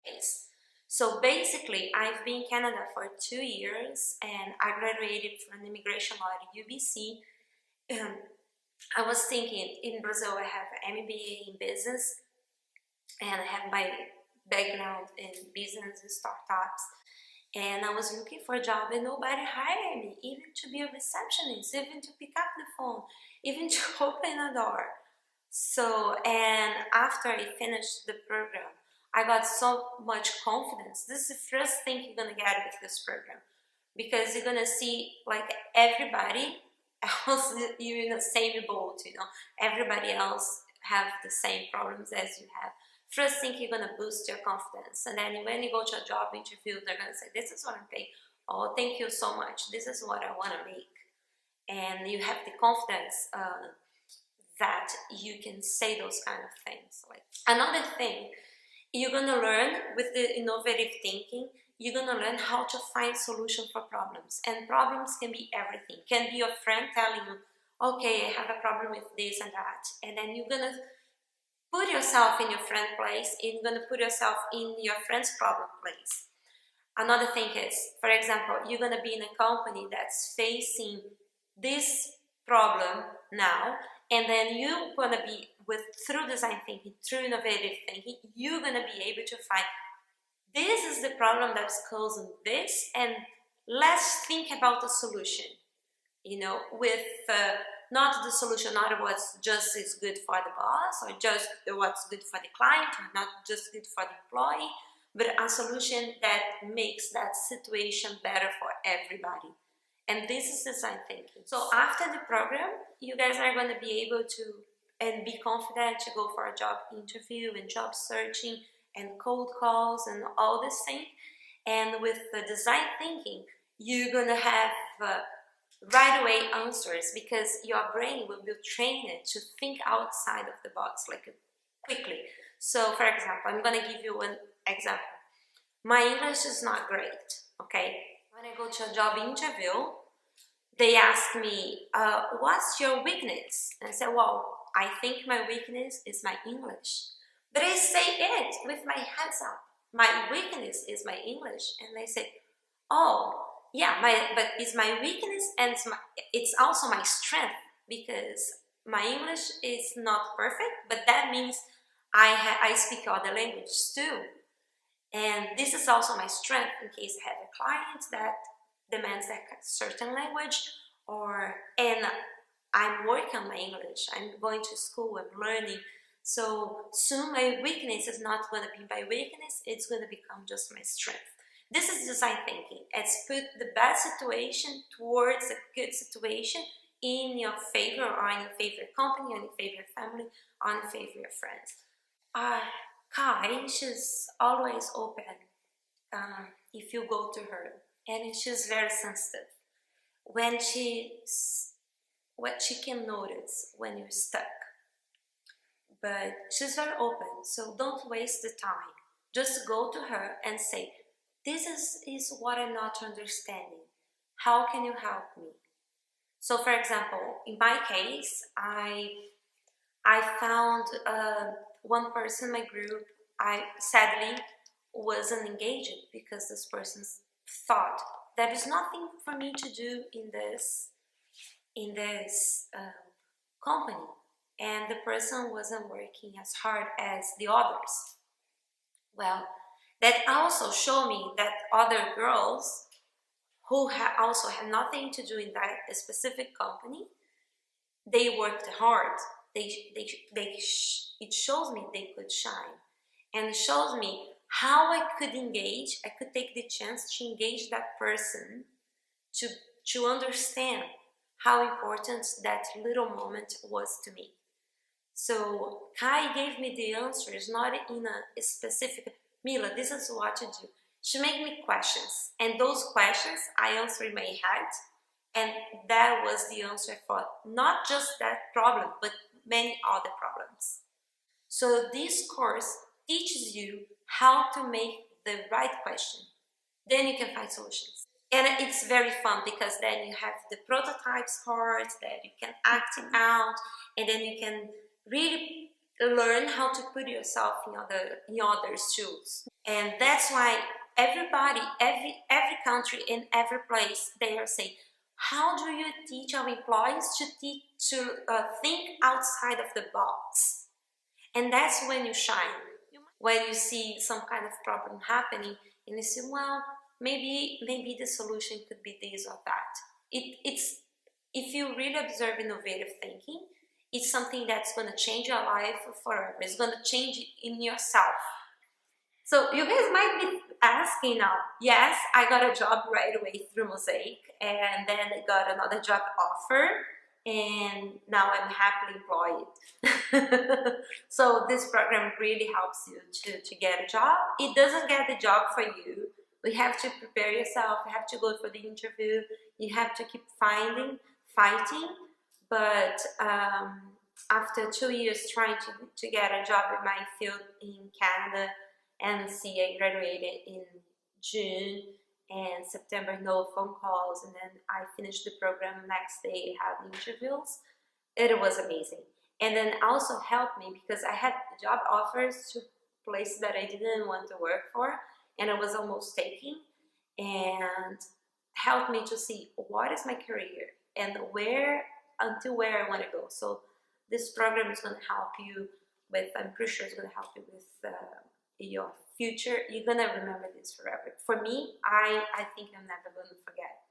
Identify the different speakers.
Speaker 1: case. So basically, I've been in Canada for 2 years, and I graduated from immigration law at UBC. I was thinking, in Brazil I have an MBA in business, and I have my background in business and startups, and I was looking for a job and nobody hired me, even to be a receptionist, even to pick up the phone, even to open a door. So, and after I finished the program, I got so much confidence. This is the first thing you're gonna get with this program, because you're gonna see like everybody else, you're in the same boat, you know, everybody else have the same problems as you have. First thing, you're gonna boost your confidence, and then when you go to a job interview, they're gonna say, this is what I'm paying. Oh, thank you so much, this is what I want to make. And you have the confidence that you can say those kind of things. Like, another thing you're gonna learn with the innovative thinking, you're gonna learn how to find solutions for problems. And problems can be everything. Can be your friend telling you, okay, I have a problem with this and that, and then you're gonna put yourself in your friend's place, and you're gonna put yourself in your friend's problem place. Another thing is, for example, you're gonna be in a company that's facing this problem now, and then you're gonna be through design thinking, through innovative thinking, you're gonna be able to find, this is the problem that's causing this, and let's think about the solution, you know, with not the solution, not what's just is good for the boss, or just what's good for the client, or not just good for the employee, but a solution that makes that situation better for everybody. And this is design thinking. So after the program, you guys are going to be able to and be confident to go for a job interview and job searching and cold calls and all this thing. And with the design thinking, you're going to have right away answers, because your brain will be trained to think outside of the box, like quickly. So for example, I'm going to give you an example. My English is not great, okay? When I go to a job interview, they ask me, what's your weakness? And I say, well, I think my weakness is my English. But I say it with my hands up. My weakness is my English. And they say, oh, yeah, but it's my weakness, and it's also my strength, because my English is not perfect, but that means I speak other languages too. And this is also my strength in case I have a client that demands a certain language, and I'm working on my English, I'm going to school, I'm learning. So soon my weakness is not going to be my weakness, it's going to become just my strength. This is design thinking. It's put the bad situation towards a good situation in your favor, or in your favorite company, or in your favorite family, or in your favorite friends. Kai, she's always open if you go to her, and she's very sensitive. What she can notice when you're stuck. But she's very open, so don't waste the time. Just go to her and say, this is what I'm not understanding. How can you help me? So for example, in my case, I found one person in my group, I sadly wasn't engaged, because this person thought there is nothing for me to do in this company, and the person wasn't working as hard as the others. Well, that also showed me that other girls who also had nothing to do in that specific company, they worked hard. It shows me they could shine, and shows me how I could engage. I could take the chance to engage that person to understand how important that little moment was to me. So Kai gave me the answers, not in a specific, Mila, this is what to do. She made me questions, and those questions I answered in my head, and that was the answer for not just that problem, but many other problems. So this course teaches you how to make the right question. Then you can find solutions. And it's very fun, because then you have the prototypes cards that you can act out, and then you can really learn how to put yourself in others' shoes. And that's why everybody, every country in every place, they are saying, how do you teach our employees to think outside of the box? And that's when you shine. When you see some kind of problem happening and you say, well, maybe the solution could be this or that. It's if you really observe innovative thinking, it's something that's going to change your life forever. It's going to change in yourself. So you guys might be asking now, yes, I got a job right away through Mosaic, and then I got another job offer, and now I'm happily employed. So this program really helps you to get a job. It doesn't get the job for you. We have to prepare yourself. You have to go for the interview. You have to keep fighting. But after 2 years trying to get a job in my field in Canada, and see, I graduated in June, and September no phone calls, and then I finished the program. Next day had interviews. It was amazing, and then also helped me because I had job offers to places that I didn't want to work for, and I was almost taking, and helped me to see what is my career and where I want to go. So this program is going to help you with, I'm pretty sure it's going to help you with your future. You're going to remember this forever. For me, I think I'm never going to forget.